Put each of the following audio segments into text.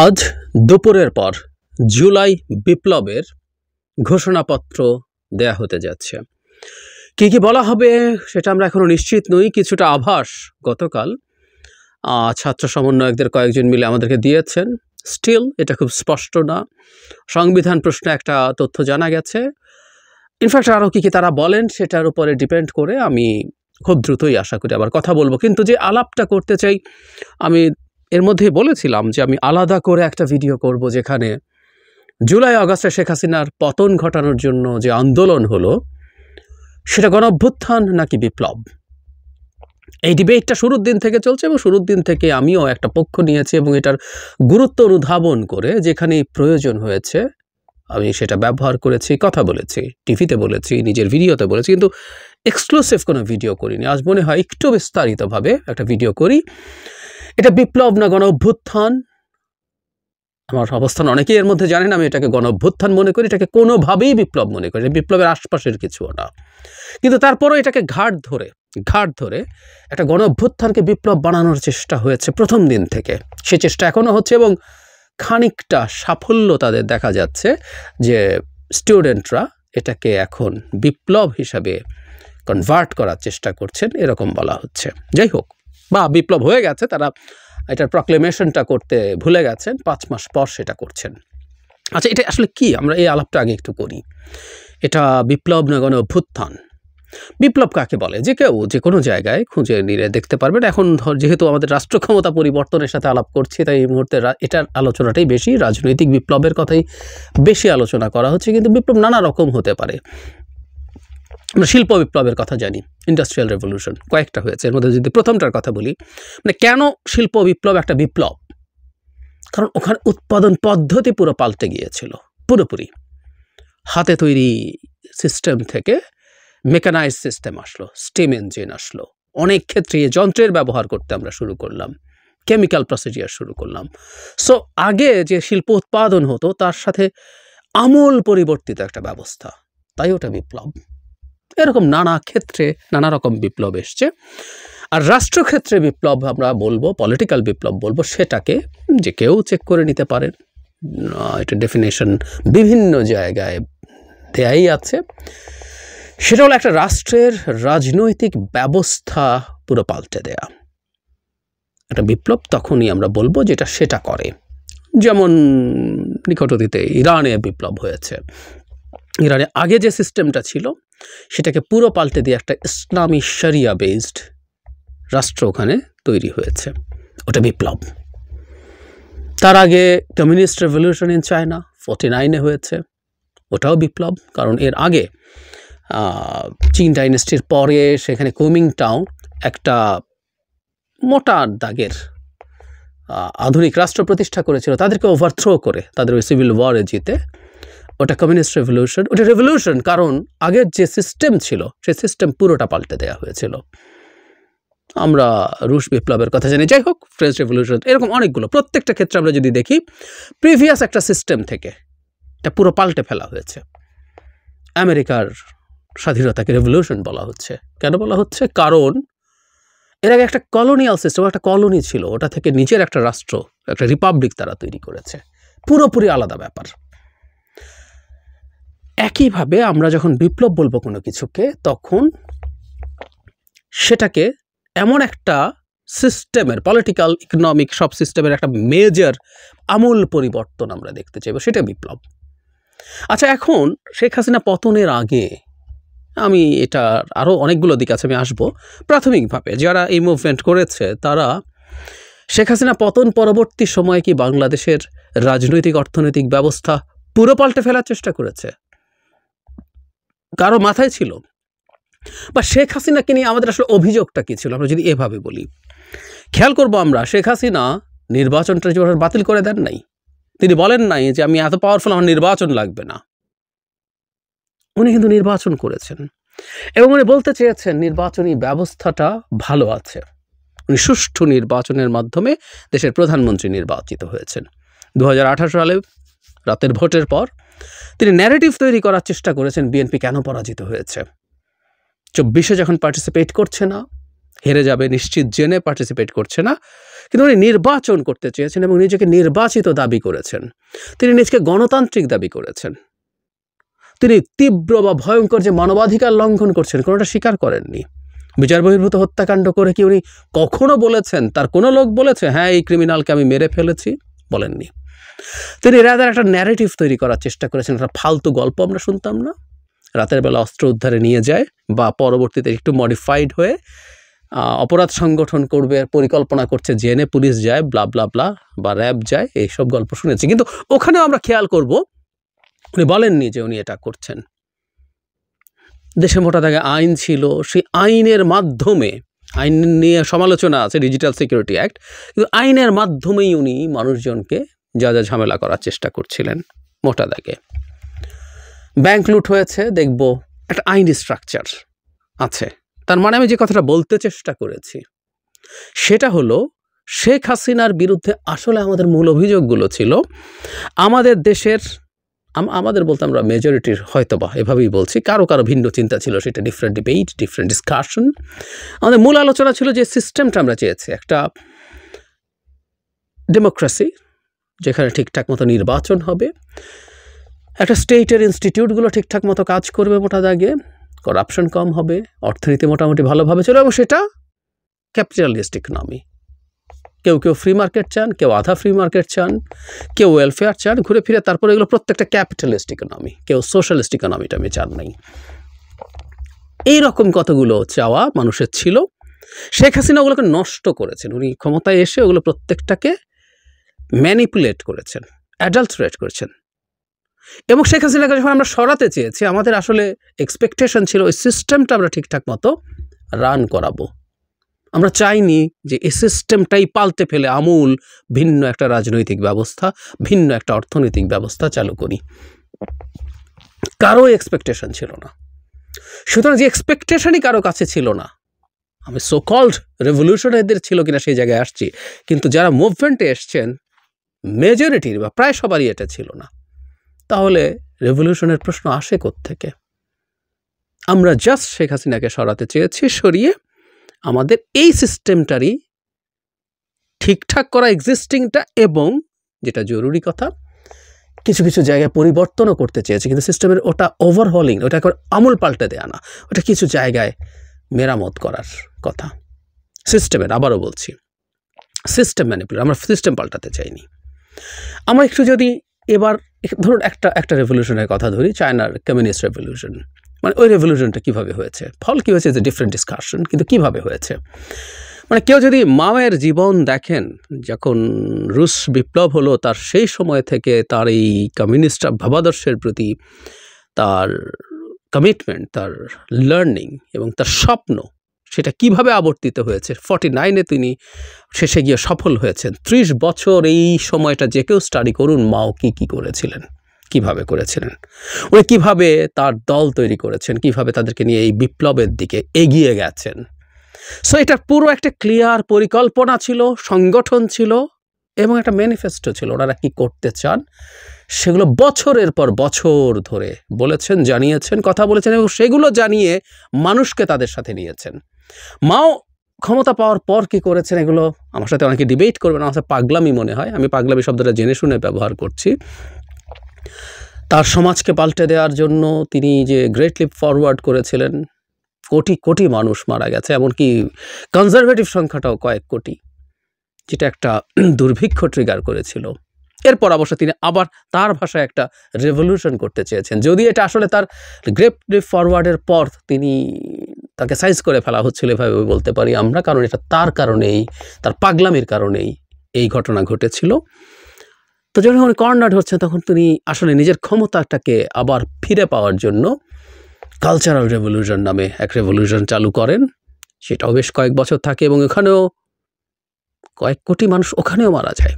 আজ দুপুরের পর জুলাই বিপ্লবের ঘোষণাপত্র দেয়া হতে যাচ্ছে। কি কি বলা হবে সেটা আমরা এখনো নিশ্চিত নই। কিছুটা আভাস গতকাল ছাত্র সমন্বয়কদের কয়েকজন মিলে আমাদেরকে দিয়েছেন। স্টিল এটা খুব স্পষ্ট না। সংবিধান প্রশ্নে একটা তথ্য জানা গেছে। ইনফ্যাক্ট আরও কি কি তারা বলেন সেটার উপরে ডিপেন্ড করে আমি খুব দ্রুতই আশা করি আবার কথা বলবো। কিন্তু যে আলাপটা করতে চাই, আমি এর মধ্যে বলেছিলাম যে আমি আলাদা করে একটা ভিডিও করব যেখানে জুলাই আগস্টে শেখ হাসিনার পতন ঘটানোর জন্য যে আন্দোলন হলো সেটা গণঅভ্যুত্থান নাকি বিপ্লব। এই ডিবেটটা শুরুর দিন থেকে চলছে এবং শুরুর দিন থেকে আমিও একটা পক্ষ নিয়েছি এবং এটার গুরুত্ব অনুধাবন করে যেখানে প্রয়োজন হয়েছে আমি সেটা ব্যবহার করেছি, কথা বলেছি, টিভিতে বলেছি, নিজের ভিডিওতে বলেছি, কিন্তু এক্সক্লুসিভ কোনো ভিডিও করিনি। আজ মনে হয় একটু বিস্তারিতভাবে একটা ভিডিও করি। এটা বিপ্লব না গণ অভ্যুত্থান, আমার অবস্থান অনেকেই এর মধ্যে জানেন। আমি এটাকে গণ অভ্যুত্থান মনে করি, এটাকে কোনোভাবেই বিপ্লব মনে করি, বিপ্লবের আশপাশের কিছুও না। কিন্তু তারপরও এটাকে ঘাট ধরে একটা গণ অভ্যুত্থানকে বিপ্লব বানানোর চেষ্টা হয়েছে প্রথম দিন থেকে। সে চেষ্টা এখনও হচ্ছে এবং খানিকটা সাফল্য তাদের দেখা যাচ্ছে যে স্টুডেন্টরা এটাকে এখন বিপ্লব হিসাবে কনভার্ট করার চেষ্টা করছেন, এরকম বলা হচ্ছে। যাই হোক, বা বিপ্লব হয়ে গেছে, তারা এটার প্রক্লেমেশনটা করতে ভুলে গেছেন, 5 মাস পর সেটা করছেন। আচ্ছা, এটা আসলে কি, আমরা এই আলাপটা আগে একটু করি। এটা বিপ্লব না গণ অভ্যুত্থান? বিপ্লব কাকে বলে যে কেউ যে কোনো জায়গায় খুঁজে নিয়ে দেখতে পারবেন। এখন যেহেতু আমাদের রাষ্ট্র ক্ষমতা পরিবর্তনের সাথে আলাপ করছি, তাই এই মুহূর্তে এটার আলোচনাটাই বেশি, রাজনৈতিক বিপ্লবের কথাই বেশি আলোচনা করা হচ্ছে। কিন্তু বিপ্লব নানা রকম হতে পারে। আমরা শিল্প বিপ্লবের কথা জানি, ইন্ডাস্ট্রিয়াল রেভলিউশন কয়েকটা হয়েছে। এর মধ্যে যদি প্রথমটার কথা বলি, মানে কেন শিল্প বিপ্লব একটা বিপ্লব? কারণ ওখানে উৎপাদন পদ্ধতি পুরো পাল্টে গিয়েছিল, পুরোপুরি হাতে তৈরি সিস্টেম থেকে মেকানাইজ সিস্টেম আসলো, স্টিম ইঞ্জিন আসলো, অনেক ক্ষেত্রে যন্ত্রের ব্যবহার করতে আমরা শুরু করলাম, কেমিক্যাল প্রসিডিয়ার শুরু করলাম। সো আগে যে শিল্প উৎপাদন হতো তার সাথে আমূল পরিবর্তিত একটা ব্যবস্থা, তাই ওটা বিপ্লব। এরকম নানা ক্ষেত্রে নানা রকম বিপ্লব এসছে। আর রাষ্ট্রক্ষেত্রে বিপ্লব আমরা বলবো, পলিটিক্যাল বিপ্লব বলবো, সেটাকে যে কেউ চেক করে নিতে পারেন। এটা ডেফিনেশন বিভিন্ন জায়গায় দেয়াই আছে। সেটা হলো একটা রাষ্ট্রের রাজনৈতিক ব্যবস্থা পুরো পাল্টে দেয়া। একটা বিপ্লব তখনই আমরা বলবো যেটা সেটা করে। যেমন নিকট অতীতে ইরানে বিপ্লব হয়েছে। ইরানে আগে যে সিস্টেমটা ছিল সেটাকে পুরো পাল্টে দিয়ে একটা ইসলামী শরিয়া বেসড রাষ্ট্র ওখানে তৈরি হয়েছে, ওটা বিপ্লব। তার আগে কমিউনিস্ট রেভলিউশন ইন চায়না 49-এ হয়েছে, ওটাও বিপ্লব। কারণ এর আগে চীন ডাইনেস্টির পরে সেখানে কুমিংটাও একটা মোটা দাগের আধুনিক রাষ্ট্র প্রতিষ্ঠা করেছিল, তাদেরকে ওভারথ্রো করে তাদের ওই সিভিল ওয়ারে জিতে। ওটা কমিউনিস্ট রেভলিউশন, ওটা রেভলিউশন কারণ আগের যে সিস্টেম ছিল সেই সিস্টেম পুরোটা পাল্টে দেওয়া হয়েছিল। আমরা রুশ বিপ্লবের কথা জানি। যাই হোক, ফ্রেঞ্চ রেভলিউশন, এরকম অনেকগুলো। প্রত্যেকটা ক্ষেত্রে আমরা যদি দেখি প্রিভিয়াস একটা সিস্টেম থেকে এটা পুরো পাল্টে ফেলা হয়েছে। আমেরিকার স্বাধীনতাকে রেভলিউশন বলা হচ্ছে। কেন বলা হচ্ছে? কারণ এর আগে একটা কলোনিয়াল সিস্টেম, একটা কলোনি ছিল, ওটা থেকে নিজের একটা রাষ্ট্র, একটা রিপাবলিক তারা তৈরি করেছে, পুরোপুরি আলাদা ব্যাপার। একইভাবে আমরা যখন বিপ্লব বলবো কোনো কিছুকে, তখন সেটাকে এমন একটা সিস্টেমের, পলিটিক্যাল, ইকোনমিক, সব সিস্টেমের একটা মেজর আমূল পরিবর্তন আমরা দেখতে চাইব, সেটা বিপ্লব। আচ্ছা, এখন শেখ হাসিনা পতনের আগে, আমি এটা আরও অনেকগুলো দিক আছে, আমি আসবো। প্রাথমিকভাবে যারা এই মুভমেন্ট করেছে তারা শেখ হাসিনা পতন পরবর্তী সময়ে কি বাংলাদেশের রাজনৈতিক অর্থনৈতিক ব্যবস্থা পুরো পাল্টে ফেলার চেষ্টা করেছে? কারো মাথায় ছিল? বা শেখ হাসিনাকে নিয়ে আমাদের আসলে অভিযোগটা কী ছিল, আমরা যদি এভাবে বলি, খেয়াল করবো আমরা, শেখ হাসিনা নির্বাচনটা যেভাবে বাতিল করে দেন নাই, তিনি বলেন নাই যে আমি এত পাওয়ারফুল, আমার নির্বাচন লাগবে না। উনি কিন্তু নির্বাচন করেছেন এবং উনি বলতে চেয়েছেন নির্বাচনী ব্যবস্থাটা ভালো আছে। উনি সুষ্ঠু নির্বাচনের মাধ্যমে দেশের প্রধানমন্ত্রী নির্বাচিত হয়েছেন। 2018 সালে রাতের ভোটের পর তিনি ন্যারেটিভ তৈরি করার চেষ্টা করেছেন বিএনপি কেন পরাজিত হয়েছে। 24-এ যখন পার্টিসিপেট করছে না, হেরে যাবে নিশ্চিত জেনে পার্টিসিপেট করছে না, কিন্তু উনি নির্বাচন করতে চেয়েছেন এবং নিজেকে নির্বাচিত দাবি করেছেন। তিনি নিজেকে গণতান্ত্রিক দাবি করেছেন। তিনি তীব্র বা ভয়ঙ্কর যে মানবাধিকার লঙ্ঘন করছেন কোনোটা স্বীকার করেননি। বিচার বহির্ভূত হত্যাকাণ্ড করে কি উনি কখনো বলেছেন, তার কোনো লোক বলেছে হ্যাঁ এই ক্রিমিনালকে আমি মেরে ফেলেছি? বলেননি। তিনি রাদার একটা ন্যারেটিভ তৈরি করার চেষ্টা করেছেন, একটা ফালতু গল্প আমরা শুনতাম না, রাতের বেলা অস্ত্র উদ্ধারে নিয়ে যায় বা পরবর্তীতে একটু মডিফাইড হয়ে অপরাধ সংগঠন করবে পরিকল্পনা করছে, জেনে পুলিশ যায়, ব্লা ব্লা ব্লা, বা র্যাব যায়, এইসব গল্প শুনেছি। কিন্তু ওখানেও আমরা খেয়াল করব উনি বলেননি যে উনি এটা করছেন। দেশে মোটা দাগে আইন ছিল, সেই আইনের মাধ্যমে, আইন নিয়ে সমালোচনা আছে, ডিজিটাল সিকিউরিটি অ্যাক্ট, কিন্তু আইনের মাধ্যমেই উনি মানুষজনকে যা যা ঝামেলা করার চেষ্টা করছিলেন। মোটা দাগে ব্যাংক লুট হয়েছে, দেখব একটা আইনি স্ট্রাকচার আছে। তার মানে আমি যে কথাটা বলতে চেষ্টা করেছি সেটা হলো শেখ হাসিনার বিরুদ্ধে আসলে আমাদের মূল অভিযোগগুলো ছিল আমাদের দেশের, আমাদের বলতে আমরা মেজরিটির হয়তোবা এভাবেই বলছি, কারো কারো ভিন্ন চিন্তা ছিল, সেটা ডিফারেন্ট ডিবেট, ডিফারেন্ট ডিসকাশন। আমাদের মূল আলোচনা ছিল যে সিস্টেমটা আমরা চেয়েছি একটা ডেমোক্রেসি, যেখানে ঠিকঠাক মতো নির্বাচন হবে, একটা স্টেটের ইনস্টিটিউটগুলো ঠিকঠাক মতো কাজ করবে মোটা দাগে, করাপশন কম হবে, অর্থনীতি মোটামুটি ভালোভাবে চলে, এবং সেটা ক্যাপিটালিস্ট ইকোনমি। কেউ কেউ ফ্রি মার্কেট চান, কেউ আধা ফ্রি মার্কেট চান, কেউ ওয়েলফেয়ার চান, ঘুরে ফিরে তারপরে এগুলো প্রত্যেকটা ক্যাপিটালিস্ট ইকোনমি, কেউ সোশ্যালিস্ট ইকোনমিটা আমি চান নাই। এইরকম কতগুলো চাওয়া মানুষের ছিল। শেখ হাসিনা ওগুলোকে নষ্ট করেছেন। উনি ক্ষমতায় এসে ওগুলো প্রত্যেকটাকে ম্যানিপুলেট করেছেন, অ্যাডাল্টারেট করেছেন। এবং শেখ হাসিনাকে যখন আমরা সরাতে চেয়েছি, আমাদের আসলে এক্সপেকটেশন ছিল ওই সিস্টেমটা আমরা ঠিকঠাক মতো রান করাবো। আমরা চাইনি যে এই সিস্টেমটাই পাল্টে ফেলে আমূল ভিন্ন একটা রাজনৈতিক ব্যবস্থা, ভিন্ন একটা অর্থনৈতিক ব্যবস্থা চালু করি। কারো এক্সপেকটেশন ছিল না। সুতরাং যে এক্সপেকটেশনই কারো কাছে ছিল না, আমি সো কল্ড রেভলিউশনারদের ছিল কিনা সেই জায়গায় আসছি, কিন্তু যারা মুভমেন্টে এসছেন মেজরিটির বা প্রায় সবারই এটা ছিল না। তাহলে রেভলিউশনের প্রশ্ন আসে কোত্থেকে? আমরা জাস্ট শেখ হাসিনাকে সরাতে চেয়েছি, সরিয়ে আমাদের এই সিস্টেমটারই ঠিকঠাক করা এক্সিস্টিংটা, এবং যেটা জরুরি কথা কিছু কিছু জায়গায় পরিবর্তনও করতে চেয়েছি। কিন্তু সিস্টেমের ওটা ওভারহলিং, ওটা করে আমূল পাল্টে দেয়া না, ওটা কিছু জায়গায় মেরামত করার কথা সিস্টেমের। আবারও বলছি, সিস্টেম ম্যানিপুলেট, আমরা সিস্টেম পাল্টাতে চাইনি। আমরা একটু যদি এবার ধরুন একটা রেভলিউশনের কথা ধরি, চায়নার কমিউনিস্ট রেভলিউশন, মানে ওই রেভলিউশনটা কীভাবে হয়েছে, ফল কী হয়েছে, যে ডিফারেন্ট ডিসকাশন, কিন্তু কীভাবে হয়েছে। মানে কেউ যদি মাওয়ের জীবন দেখেন, যখন রুশ বিপ্লব হলো, তার সেই সময় থেকে তার এই কমিউনিস্ট ভাবাদর্শের প্রতি তার কমিটমেন্ট, তার লার্নিং এবং তার স্বপ্ন, সেটা কিভাবে আবর্তিত হয়েছে। 49-এ তিনি শেষে গিয়ে সফল হয়েছেন। 30 বছর এই সময়টা যে কেউ স্টাডি করুন, মাও কী করেছিলেন, কিভাবে করেছিলেন, উনি কিভাবে তার দল তৈরি করেছেন, কিভাবে তাদেরকে নিয়ে এই বিপ্লবের দিকে এগিয়ে গেছেন। সো এটার পুরো একটা ক্লিয়ার পরিকল্পনা ছিল, সংগঠন ছিল, এবং একটা ম্যানিফেস্টো ছিল। ওনারা কি করতে চান সেগুলো বছরের পর বছর ধরে বলেছেন, জানিয়েছেন, কথা বলেছেন, এবং সেগুলো জানিয়ে মানুষকে তাদের সাথে নিয়েছেন। মাও ক্ষমতা পাওয়ার পর কি করেছেন, এগুলো আমার সাথে অনেকে ডিবেট করবেন, আমার সাথে পাগলামি মনে হয়, আমি পাগলামি শব্দটা জেনে শুনে ব্যবহার করছি। তার সমাজকে পাল্টে দেওয়ার জন্য তিনি যে গ্রেট লিপ ফরওয়ার্ড করেছিলেন, কোটি কোটি মানুষ মারা গেছে, এমনকি কনজারভেটিভ সংখ্যাটাও কয়েক কোটি, যেটা একটা দুর্ভিক্ষ ট্রিগার করেছিল। এরপর অবশ্য তিনি আবার তার ভাষায় একটা রেভলিউশন করতে চেয়েছেন, যদি এটা আসলে তার গ্রেট লিপ ফরওয়ার্ডের পর তাকে সাইজ করে ফেলা হচ্ছিল, এভাবে বলতে পারি আমরা, কারণ এটা তার কারণেই, তার পাগলামির কারণেই এই ঘটনা ঘটেছিল। তো যখন উনি কর্নার্ড হচ্ছেন, তখন তিনি আসলে নিজের ক্ষমতাটাকে আবার ফিরে পাওয়ার জন্য কালচারাল রেভলিউশন নামে এক রেভলিউশন চালু করেন। সেটাও বেশ কয়েক বছর থাকে, এবং ওখানেও কয়েক কোটি মানুষ ওখানেও মারা যায়,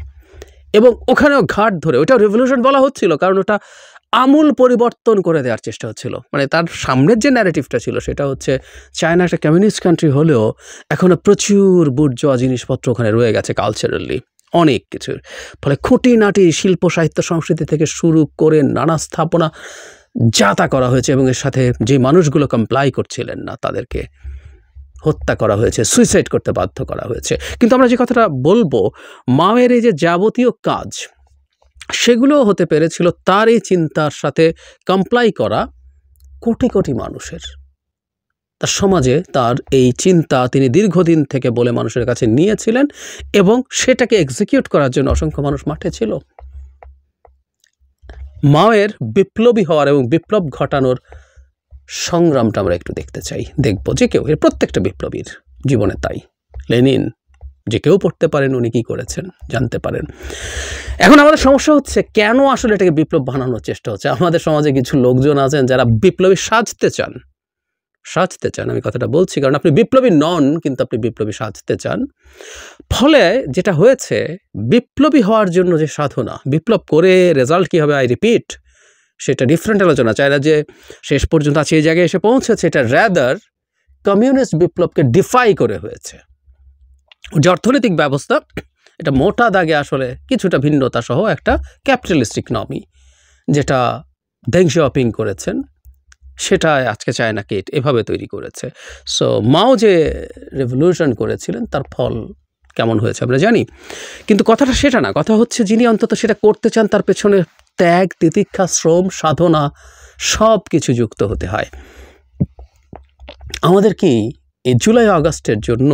এবং ওখানেও ঘাট ধরে, ওইটাও রেভলিউশন বলা হচ্ছিল, কারণ ওটা আমূল পরিবর্তন করে দেওয়ার চেষ্টা হচ্ছিল। মানে তার সামনের যে ন্যারেটিভটা ছিল সেটা হচ্ছে চায়না একটা কমিউনিস্ট কান্ট্রি হলেও এখনও প্রচুর বুর্জোয়া জিনিসপত্র ওখানে রয়ে গেছে কালচারালি, অনেক কিছুর ফলে খুঁটিনাটি শিল্প সাহিত্য সংস্কৃতি থেকে শুরু করে নানা স্থাপনা যা তা করা হয়েছে, এবং এর সাথে যে মানুষগুলো কমপ্লাই করছিলেন না তাদেরকে হত্যা করা হয়েছে, সুইসাইড করতে বাধ্য করা হয়েছে। কিন্তু আমরা যে কথাটা বলবো, মাওয়ের এই যে যাবতীয় কাজ, সেগুলো হতে পেরেছিল তার এই চিন্তার সাথে কমপ্লাই করা কোটি কোটি মানুষের। তার সমাজে তার এই চিন্তা তিনি দীর্ঘদিন থেকে বলে মানুষের কাছে নিয়েছিলেন এবং সেটাকে এক্সিকিউট করার জন্য অসংখ্য মানুষ মাঠে ছিল। মাওয়ের বিপ্লবী হওয়ার এবং বিপ্লব ঘটানোর সংগ্রামটা আমরা একটু দেখতে চাই, দেখব যে কেউ, এর প্রত্যেকটা বিপ্লবীর জীবনে তাই। লেনিন, যে কেউ পড়তে পারেন উনি কী করেছেন জানতে পারেন। এখন আমাদের সমস্যা হচ্ছে কেন আসলে এটাকে বিপ্লব বানানোর চেষ্টা হচ্ছে। আমাদের সমাজে কিছু লোকজন আছেন যারা বিপ্লবী সাজতে চান, আমি কথাটা বলছি কারণ আপনি বিপ্লবী নন, কিন্তু আপনি বিপ্লবী সাজতে চান। ফলে যেটা হয়েছে, বিপ্লবী হওয়ার জন্য যে সাধনা, বিপ্লব করে রেজাল্ট কী হবে আই রিপিট, সেটা ডিফারেন্ট আলোচনা চাই না যে শেষ পর্যন্ত আছে এই জায়গায় এসে পৌঁছেছে। এটা র্যাদার কমিউনিস্ট বিপ্লবকে ডিফাই করে হয়েছে। যে অর্থনৈতিক ব্যবস্থা, এটা মোটা দাগে আসলে কিছুটা ভিন্নতা সহ একটা ক্যাপিটালিস্ট ইকোনমি, যেটা দেং শিয়াওপিং করেছেন, সেটা আজকে চায়না কেট এভাবে তৈরি করেছে। সো মাও যে রেভলিউশন করেছিলেন তার ফল কেমন হয়েছে আমরা জানি, কিন্তু কথাটা সেটা না। কথা হচ্ছে যিনি অন্তত সেটা করতে চান তার পেছনে ত্যাগ, তিতিক্ষা, শ্রম, সাধনা সব কিছু যুক্ত হতে হয়। আমাদের কি এই জুলাই আগস্টের জন্য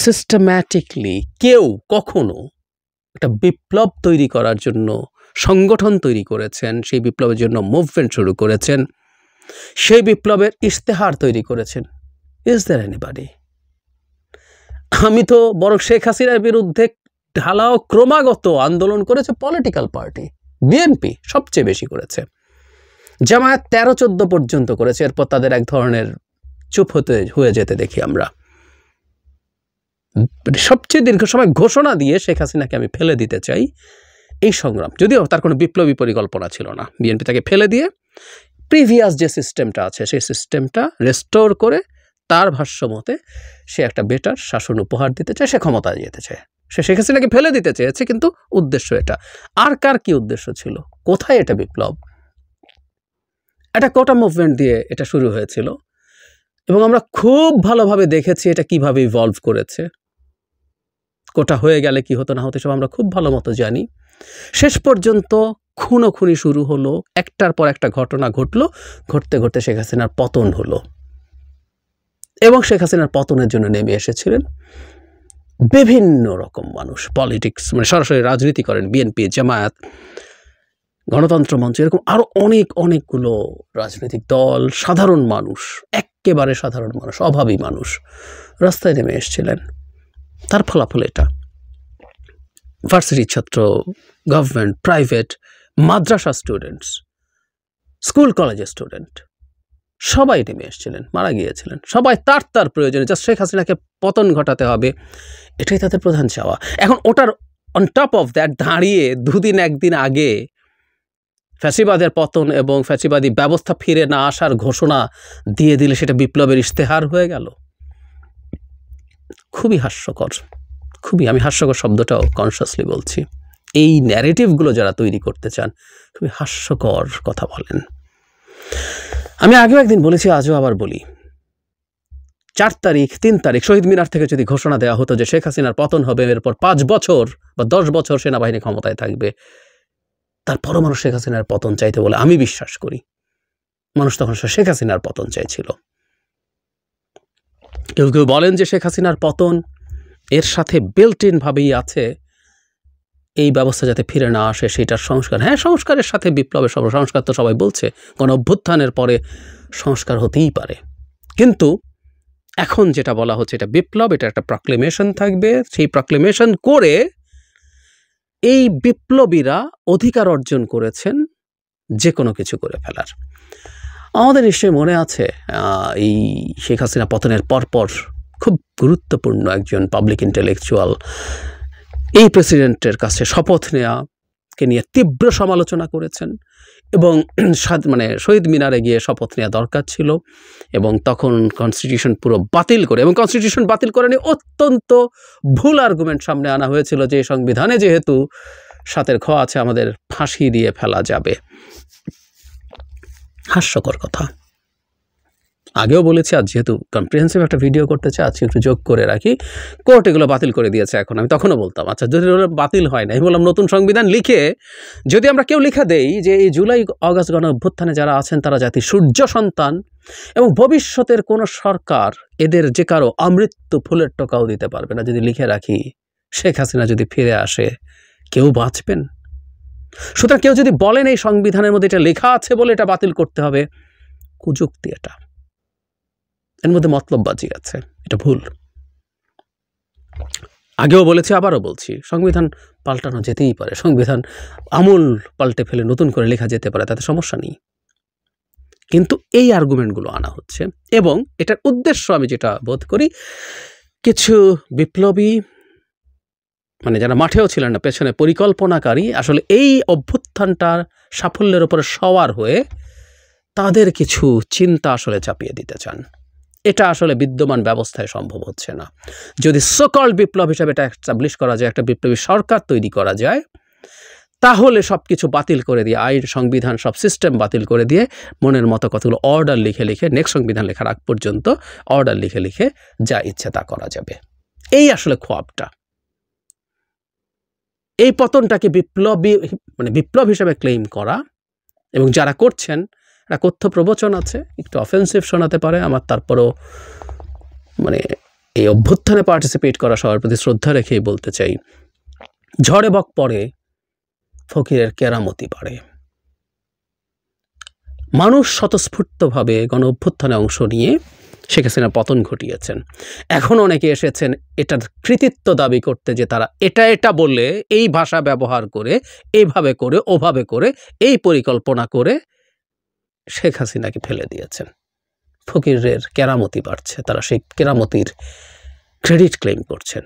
সিস্টেম্যাটিকলি কেউ কখনো একটা বিপ্লব তৈরি করার জন্য সংগঠন তৈরি করেছেন, সেই বিপ্লবের জন্য মুভমেন্ট শুরু করেছেন, সেই বিপ্লবের ইশতেহার তৈরি করেছেন? Is there anybody? আমি তো বরং শেখ হাসিনার বিরুদ্ধে ঢালাও ক্রমাগত আন্দোলন করেছে পলিটিক্যাল পার্টি, বিএনপি সবচেয়ে বেশি করেছে, জামায়াত 13-14 পর্যন্ত করেছে। এরপর তাদের এক ধরনের চুপ হয়ে যেতে দেখি আমরা। সবচেয়ে দীর্ঘ সময় ঘোষণা দিয়ে শেখ হাসিনাকে আমি ফেলে দিতে চাই, এই সংগ্রাম, যদিও তার কোনো বিপ্লবী পরিকল্পনা ছিল না। বিএনপি তাকে ফেলে দিয়ে প্রিভিয়াস যে সিস্টেমটা আছে সেই সিস্টেমটা রেস্টোর করে তার ভাষ্য মতে সে একটা বেটার শাসন উপহার দিতে চায়, সে ক্ষমতায় যেতে চায়, সে শেখ হাসিনাকে ফেলে দিতে চেয়েছে। কিন্তু উদ্দেশ্য এটা। আর কার কি উদ্দেশ্য ছিল? কোথায় এটা বিপ্লব? এটা কোটা মুভমেন্ট দিয়ে এটা শুরু হয়েছিল এবং আমরা খুব ভালোভাবে দেখেছি এটা কিভাবে ইভলভ করেছে। কোটা হয়ে গেলে কি হতো না হতো সব আমরা খুব ভালো মতো জানি। শেষ পর্যন্ত খুনোখুনি শুরু হলো, একটার পর একটা ঘটনা ঘটলো, ঘটতে ঘটতে শেখ হাসিনার পতন হলো। এবং শেখ হাসিনার পতনের জন্য নেমে এসেছিলেন বিভিন্ন রকম মানুষ, পলিটিক্স মানে সরাসরি রাজনীতি করেন, বিএনপি, জামায়াত, গণতন্ত্র মঞ্চ, এরকম আরও অনেকগুলো রাজনৈতিক দল, সাধারণ মানুষ, একেবারে সাধারণ মানুষ, অভাবী মানুষ রাস্তায় নেমে এসেছিলেন। তার ফলাফল এটা। ভার্সিটির ছাত্র, গভর্নমেন্ট, প্রাইভেট, মাদ্রাসা স্টুডেন্টস, স্কুল কলেজের স্টুডেন্ট সবাই নেমে এসেছিলেন, মারা গিয়েছিলেন সবাই তার প্রয়োজনে। জাস্ট শেখ হাসিনাকে পতন ঘটাতে হবে, এটাই তাদের প্রধান চাওয়া। এখন ওটার অন টপ অফ দ্যাট দাঁড়িয়ে একদিন আগে ফ্যাসিবাদের পতন এবং ফ্যাসিবাদী ব্যবস্থা ফিরে না আসার ঘোষণা দিয়ে দিলে সেটা বিপ্লবের ইশতেহার হয়ে গেল। খুবই হাস্যকর, আমি হাস্যকর শব্দটাও কনসিয়াসলি বলছি। এই ন্যারেটিভগুলো যারা তৈরি করতে চান খুবই হাস্যকর কথা বলেন। আমি আগেও একদিন বলেছি, আজও আবার বলি, 4 তারিখ 3 তারিখ শহীদ মিনার থেকে যদি ঘোষণা দেওয়া হতো যে শেখ হাসিনার পতন হবে, এরপর 5 বছর বা 10 বছর সেনাবাহিনী ক্ষমতায় থাকবে, তারপরও মানুষ শেখ হাসিনার পতন চাইতে বলে আমি বিশ্বাস করি। মানুষ তখন শেখ হাসিনার পতন চাইছিল। কেউ কেউ বলেন যে শেখ হাসিনার পতন এর সাথে বিল্ট ইন ভাবেই আছে এই ব্যবস্থা যাতে ফিরে না আসে সেটার সংস্কার। হ্যাঁ, সংস্কারের সাথে বিপ্লবের সংস্কার তো সবাই বলছে, গণ অভ্যুত্থানের পরে সংস্কার হতেই পারে। কিন্তু এখন যেটা বলা হচ্ছে এটা বিপ্লব, এটা একটা প্রক্লেমেশন থাকবে। সেই প্রক্লেমেশন করে এই বিপ্লবীরা অধিকার অর্জন করেছেন যে কোনো কিছু করে ফেলার। আমাদের নিশ্চয়ই মনে আছে এই শেখ হাসিনা পতনের পরপর খুব গুরুত্বপূর্ণ একজন পাবলিক ইন্টেলেকচুয়াল এই প্রেসিডেন্টের কাছে শপথ নেওয়াকে নিয়ে তীব্র সমালোচনা করেছেন এবং শহীদ মিনারে গিয়ে শপথ নেওয়া দরকার ছিল এবং তখন কনস্টিটিউশন পুরো বাতিল করে, এবং কনস্টিটিউশন বাতিল করে নিয়ে অত্যন্ত ভুল আর্গুমেন্ট সামনে আনা হয়েছিল যে সংবিধানে যেহেতু 7 খ আছে আমাদের ফাঁসি দিয়ে ফেলা যাবে। হাস্যকর কথা। আগেও বলেছি, আজ যেহেতু কম্প্রিহেন্সিভ একটা ভিডিও করতে চাই আজকে একটু যোগ করে রাখি। কোর্ট এগুলো বাতিল করে দিয়েছে। এখন আমি তখনও বলতাম আচ্ছা যদি বাতিল হয় না, আমি বললাম নতুন সংবিধান লিখে যদি আমরা কেউ লিখে দেই যে এই জুলাই অগাস্ট গণ অভ্যুত্থানে যারা আছেন তারা জাতি সূর্য সন্তান এবং ভবিষ্যতের কোনো সরকার এদের যে কারো আমৃত্যু ফুলের টোকাও দিতে পারবে না, যদি লিখে রাখি শেখ হাসিনা যদি ফিরে আসে কেউ বাঁচবেন? সুতরাং কেউ যদি বলেন এই সংবিধানের মধ্যে এটা লেখা আছে বলে এটা বাতিল করতে হবে, কুযুক্তি, এটা এর মধ্যে মতলববাজি আছে, এটা ভুল। আগেও বলেছি আবারও বলছি, সংবিধান পাল্টানো যেতেই পারে, সংবিধান আমূল পাল্টে ফেলে নতুন করে লেখা যেতে পারে, তাতে সমস্যা নেই। কিন্তু এই আর্গুমেন্টগুলো আনা হচ্ছে এবং এটার উদ্দেশ্য আমি যেটা বোধ করি কিছু বিপ্লবী মানে যারা মাঠেও ছিলেন না, পেছনে পরিকল্পনাকারী আসলে এই অভ্যুত্থানটার সাফল্যের উপরে সওয়ার হয়ে তাদের কিছু চিন্তা আসলে চাপিয়ে দিতে চান। এটা আসলে বিদ্যমান ব্যবস্থায় সম্ভব হচ্ছে না। যদি সোকল্ড বিপ্লব হিসাবে এটা এস্টাবলিশ করা যায়, একটা বিপ্লবী সরকার তৈরি করা যায়, তাহলে সব কিছু বাতিল করে দিয়ে, আইন সংবিধান সব সিস্টেম বাতিল করে দিয়ে মনের মতো কতগুলো অর্ডার লিখে লিখে নেক্সট সংবিধান লেখার আগ পর্যন্ত অর্ডার লিখে লিখে যা ইচ্ছে তা করা যাবে। এই আসলে খোয়াবটা। এই পতনটাকে বিপ্লব হিসেবে ক্লেইম করা এবং যারা করছেন একটা কথ্য প্রবচন আছে, একটু অফেন্সিভ শোনাতে পারে আমার, তারপরও মানে এই অভ্যুত্থানে পার্টিসিপেট করা সবার প্রতি শ্রদ্ধা রেখেই বলতে চাই, ঝড়ে বক পড়ে ফকিরের কেরামতি বাড়ে। মানুষ স্বতঃস্ফূর্তভাবে গণ অভ্যুত্থানে অংশ নিয়ে শেখ হাসিনার পতন ঘটিয়েছেন। এখন অনেকে এসেছেন এটার কৃতিত্ব দাবি করতে, যে তারা এটা বলে এই ভাষা ব্যবহার করে এইভাবে করে ওভাবে করে এই পরিকল্পনা করে শেখ হাসিনাকে ফেলে দিয়েছেন। ফকিরের কেরামতি বাড়ছে, তারা সেই কেরামতির ক্রেডিট ক্লেম করছেন।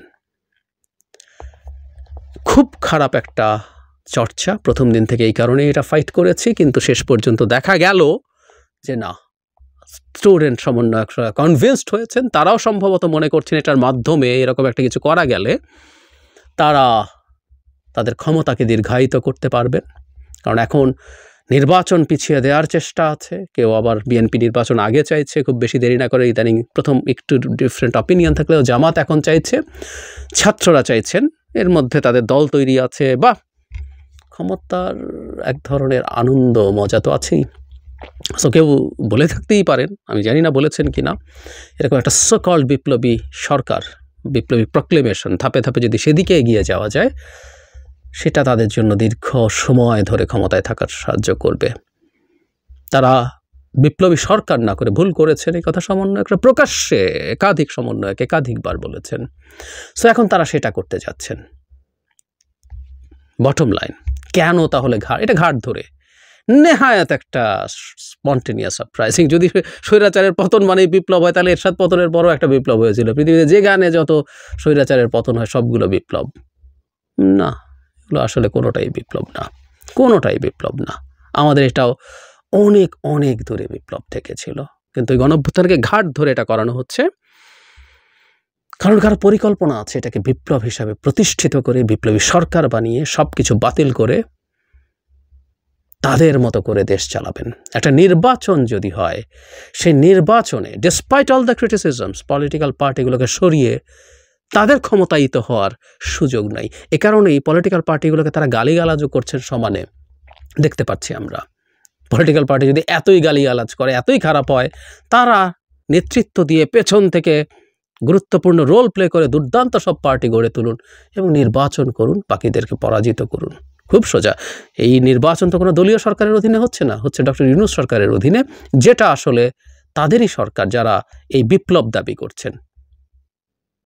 খুব খারাপ একটা চর্চা। প্রথম দিন থেকে এই কারণে এটা ফাইট করেছি, কিন্তু শেষ পর্যন্ত দেখা গেল যে না, স্টুডেন্ট সমন্বয়করা কনভিন্সড হয়েছেন, তারাও সম্ভবত মনে করছেন এটার মাধ্যমে এরকম একটা কিছু করা গেলে তারা তাদের ক্ষমতাকে দীর্ঘায়িত করতে পারবেন। কারণ এখন নির্বাচন পিছিয়ে দেওয়ার চেষ্টা আছে, কেউ আবার বিএনপি নির্বাচন আগে চাইছে, খুব বেশি দেরি না করে। ইদানিং প্রথম একটু ডিফারেন্ট অপিনিয়ন থাকলেও জামাত এখন চাইছে, ছাত্ররা চাইছেন, এর মধ্যে তাদের দল তৈরি আছে, বা ক্ষমতার এক ধরনের আনন্দ মজা তো আছেই। সো কেউ বলে থাকতেই পারেন, আমি জানি না বলেছেন কিনা, এরকম একটা সোকল্ড বিপ্লবী সরকার, বিপ্লবী প্রক্লেমেশন ধাপে ধাপে যদি সেদিকে এগিয়ে যাওয়া যায়, সেটা তাদের জন্য দীর্ঘ সময় ধরে ক্ষমতায় থাকার সাহায্য করবে। তারা বিপ্লবী সরকার না করে ভুল করেছেন, এই কথা সমন্বয়করা প্রকাশ্যে একাধিক সমন্বয়ক একাধিকবার বলেছেন। সো এখন তারা সেটা করতে যাচ্ছেন। বটম লাইন, কেন তাহলে এটা ঘাট ধরে নেহায়াত একটা স্পন্টেনিয়াস সারপ্রাইজিং। যদি স্বৈরাচারের পতন মানে বিপ্লব হয়, তাহলে এরশাদ পতনের বড় একটা বিপ্লব হয়েছিল। পৃথিবীতে যে গানে যত স্বৈরাচারের পতন হয় সবগুলো বিপ্লব না, এগুলো আসলে কোনোটাই বিপ্লব না, কোনোটাই বিপ্লব না। আমাদের এটাও অনেক অনেক দূরে বিপ্লব থেকে ছিল, কিন্তু এই গণঅভ্যুত্থানকে ঘাট ধরে এটা করানো হচ্ছে, কারণ কারো পরিকল্পনা আছে এটাকে বিপ্লব হিসাবে প্রতিষ্ঠিত করে, বিপ্লবী সরকার বানিয়ে সব কিছু বাতিল করে তাদের মতো করে দেশ চালাবেন। একটা নির্বাচন যদি হয়, সেই নির্বাচনে despite all the criticisms political পার্টিগুলোকে সরিয়ে তাদের ক্ষমতায়িত হওয়ার সুযোগ নাই। এ কারণেই পলিটিক্যাল পার্টিগুলোকে তারা গালিগালাজও করছেন সমানে, দেখতে পাচ্ছি আমরা। পলিটিক্যাল পার্টি যদি এতই গালিগালাজ করে, এতই খারাপ হয়, তারা নেতৃত্ব দিয়ে পেছন থেকে গুরুত্বপূর্ণ রোল প্লে করে দুর্দান্ত সব পার্টি গড়ে তুলুন এবং নির্বাচন করুন, বাকিদেরকে পরাজিত করুন। খুব সোজা। এই নির্বাচন তো কোনো দলীয় সরকারের অধীনে হচ্ছে না, হচ্ছে ডক্টর ইউনূস সরকারের অধীনে, যেটা আসলে তাদেরই সরকার যারা এই বিপ্লব দাবি করছেন।